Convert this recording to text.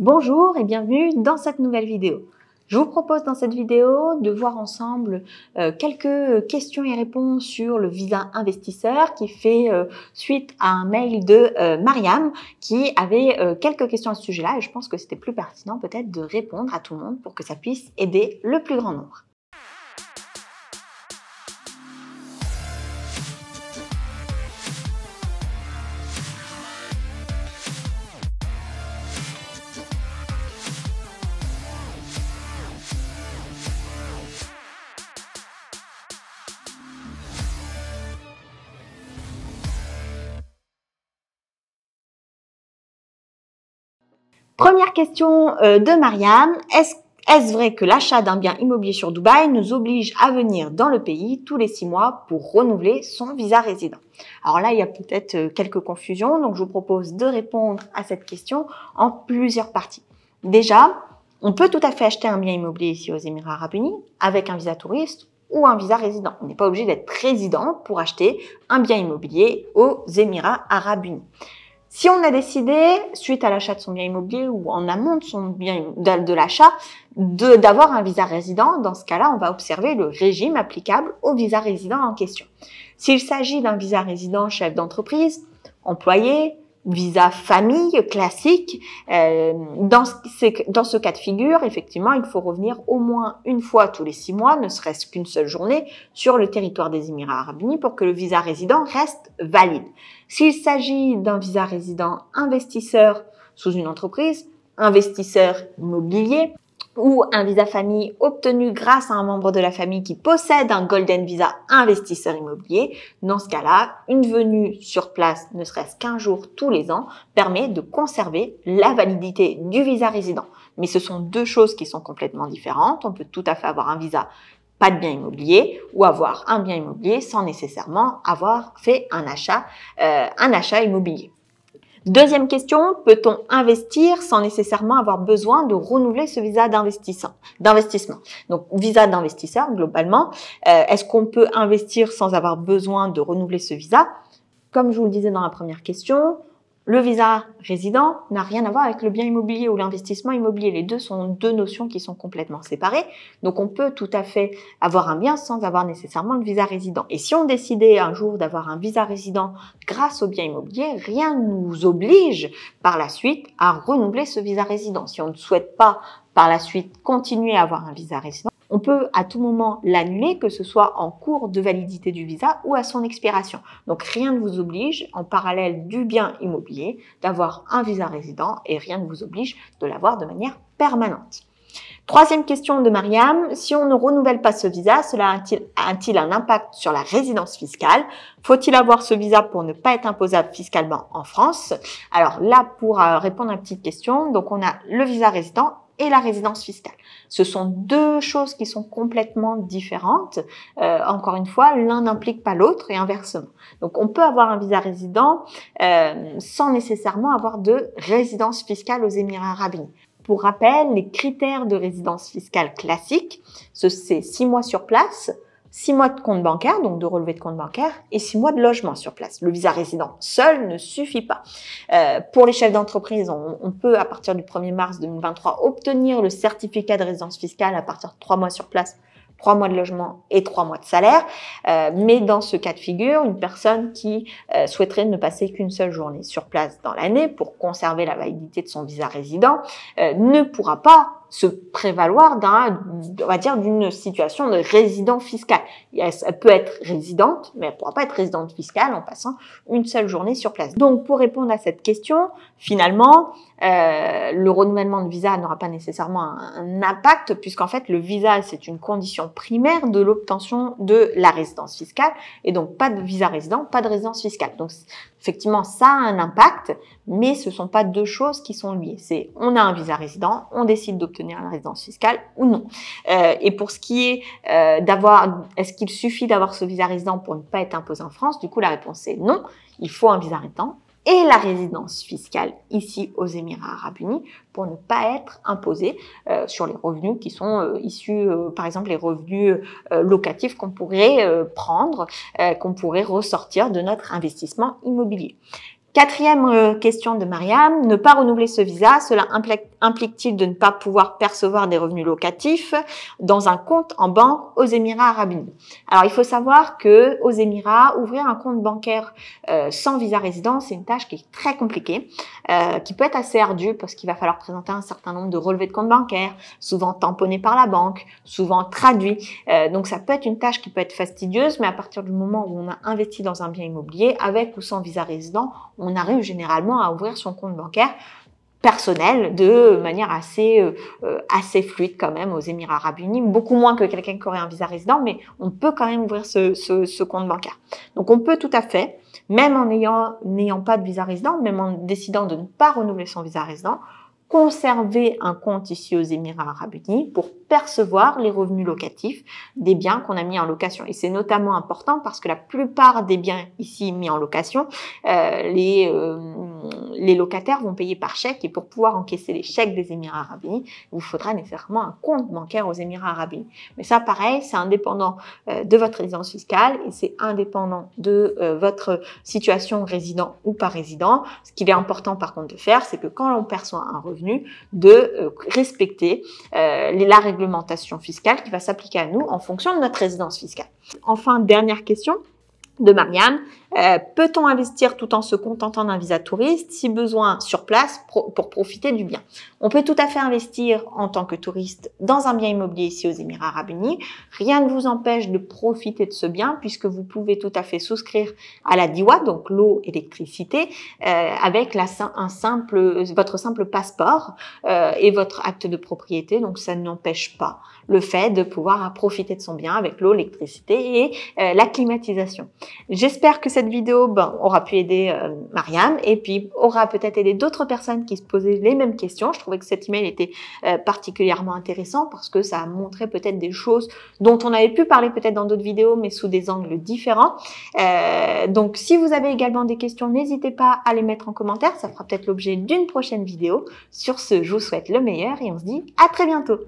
Bonjour et bienvenue dans cette nouvelle vidéo. Je vous propose dans cette vidéo de voir ensemble quelques questions et réponses sur le visa investisseur qui fait suite à un mail de Mariam qui avait quelques questions à ce sujet-là et je pense que c'était plus pertinent peut-être de répondre à tout le monde pour que ça puisse aider le plus grand nombre. Première question de Mariam, est-ce vrai que l'achat d'un bien immobilier sur Dubaï nous oblige à venir dans le pays tous les 6 mois pour renouveler son visa résident? Alors là, il y a peut-être quelques confusions, donc je vous propose de répondre à cette question en plusieurs parties. Déjà, on peut tout à fait acheter un bien immobilier ici aux Émirats Arabes Unis avec un visa touriste ou un visa résident. On n'est pas obligé d'être résident pour acheter un bien immobilier aux Émirats Arabes Unis. Si on a décidé, suite à l'achat de son bien immobilier ou en amont de son bien de l'achat, d'avoir un visa résident, dans ce cas-là, on va observer le régime applicable au visa résident en question. S'il s'agit d'un visa résident chef d'entreprise, employé, visa famille classique, dans ce cas de figure, effectivement, il faut revenir au moins une fois tous les 6 mois, ne serait-ce qu'une seule journée, sur le territoire des Émirats Arabes Unis pour que le visa résident reste valide. S'il s'agit d'un visa résident investisseur sous une entreprise, investisseur immobilier, ou un visa famille obtenu grâce à un membre de la famille qui possède un Golden Visa investisseur immobilier, dans ce cas-là, une venue sur place, ne serait-ce qu'un jour tous les ans, permet de conserver la validité du visa résident. Mais ce sont deux choses qui sont complètement différentes. On peut tout à fait avoir un visa pas de bien immobilier ou avoir un bien immobilier sans nécessairement avoir fait un achat immobilier. Deuxième question, peut-on investir sans nécessairement avoir besoin de renouveler ce visa d'investissement? Donc, visa d'investisseur, globalement, est-ce qu'on peut investir sans avoir besoin de renouveler ce visa? Comme je vous le disais dans la première question, le visa résident n'a rien à voir avec le bien immobilier ou l'investissement immobilier. Les deux sont deux notions qui sont complètement séparées. Donc, on peut tout à fait avoir un bien sans avoir nécessairement le visa résident. Et si on décidait un jour d'avoir un visa résident grâce au bien immobilier, rien ne nous oblige par la suite à renouveler ce visa résident. Si on ne souhaite pas par la suite continuer à avoir un visa résident, on peut à tout moment l'annuler, que ce soit en cours de validité du visa ou à son expiration. Donc rien ne vous oblige, en parallèle du bien immobilier, d'avoir un visa résident et rien ne vous oblige de l'avoir de manière permanente. Troisième question de Mariam, si on ne renouvelle pas ce visa, cela a-t-il un impact sur la résidence fiscale? Faut-il avoir ce visa pour ne pas être imposable fiscalement en France? Alors là, pour répondre à une petite question, donc on a le visa résident et la résidence fiscale. Ce sont deux choses qui sont complètement différentes. Encore une fois, l'un n'implique pas l'autre et inversement. Donc, on peut avoir un visa résident sans nécessairement avoir de résidence fiscale aux Émirats Arabes Unis. Pour rappel, les critères de résidence fiscale classique, c'est 6 mois sur place, 6 mois de compte bancaire, donc de relevé de compte bancaire, et 6 mois de logement sur place. Le visa résident seul ne suffit pas. Pour les chefs d'entreprise, on peut, à partir du 1er mars 2023, obtenir le certificat de résidence fiscale à partir de 3 mois sur place, 3 mois de logement et 3 mois de salaire. Mais dans ce cas de figure, une personne qui souhaiterait ne passer qu'une seule journée sur place dans l'année pour conserver la validité de son visa résident ne pourra pas se prévaloir d'une situation de résident fiscal. Elle peut être résidente, mais elle ne pourra pas être résidente fiscale en passant une seule journée sur place. Donc, pour répondre à cette question, finalement, le renouvellement de visa n'aura pas nécessairement un impact puisqu'en fait, le visa, c'est une condition primaire de l'obtention de la résidence fiscale et donc pas de visa résident, pas de résidence fiscale. Donc, effectivement, ça a un impact, mais ce ne sont pas deux choses qui sont liées. C'est on a un visa résident, on décide d'obtenir la résidence fiscale ou non. Et pour ce qui est est-ce qu'il suffit d'avoir ce visa résident pour ne pas être imposé en France? Du coup, la réponse est non. Il faut un visa résident et la résidence fiscale ici aux Émirats Arabes Unis pour ne pas être imposé sur les revenus qui sont issus, par exemple, les revenus locatifs qu'on pourrait prendre, qu'on pourrait ressortir de notre investissement immobilier. Quatrième question de Mariam, ne pas renouveler ce visa, cela implique-t-il de ne pas pouvoir percevoir des revenus locatifs dans un compte en banque aux Émirats Arabes Unis? Alors, il faut savoir que aux Émirats, ouvrir un compte bancaire sans visa résident, c'est une tâche qui est très compliquée, qui peut être assez ardue parce qu'il va falloir présenter un certain nombre de relevés de compte bancaire, souvent tamponnés par la banque, souvent traduits. Donc, ça peut être une tâche qui peut être fastidieuse, mais à partir du moment où on a investi dans un bien immobilier, avec ou sans visa résident, on arrive généralement à ouvrir son compte bancaire personnel de manière assez fluide quand même aux Émirats Arabes Unis, beaucoup moins que quelqu'un qui aurait un visa résident, mais on peut quand même ouvrir ce compte bancaire. Donc on peut tout à fait, même en n'ayant pas de visa résident, même en décidant de ne pas renouveler son visa résident, conserver un compte ici aux Émirats Arabes Unis pour percevoir les revenus locatifs des biens qu'on a mis en location. Et c'est notamment important parce que la plupart des biens ici mis en location, les locataires vont payer par chèque, et pour pouvoir encaisser les chèques des Émirats Arabes Unis, il vous faudra nécessairement un compte bancaire aux Émirats Arabes Unis. Mais ça, pareil, c'est indépendant de votre résidence fiscale et c'est indépendant de votre situation résident ou pas résident. Ce qu'il est important par contre de faire, c'est que quand on perçoit un revenu, de respecter la réglementation fiscale qui va s'appliquer à nous en fonction de notre résidence fiscale. Enfin, dernière question de Mariam. Peut-on investir tout en se contentant d'un visa touriste, si besoin sur place, pour profiter du bien? On peut tout à fait investir en tant que touriste dans un bien immobilier ici aux Émirats Arabes Unis. Rien ne vous empêche de profiter de ce bien puisque vous pouvez tout à fait souscrire à la DIWA, donc l'eau, électricité, avec votre simple passeport et votre acte de propriété. Donc ça n'empêche pas le fait de pouvoir profiter de son bien avec l'eau, l'électricité et la climatisation. J'espère que cette vidéo aura pu aider Mariam et puis aura peut-être aidé d'autres personnes qui se posaient les mêmes questions. Je trouvais que cet email était particulièrement intéressant parce que ça a montré peut-être des choses dont on avait pu parler peut-être dans d'autres vidéos mais sous des angles différents. Donc si vous avez également des questions, n'hésitez pas à les mettre en commentaire. Ça fera peut-être l'objet d'une prochaine vidéo. Sur ce, je vous souhaite le meilleur et on se dit à très bientôt.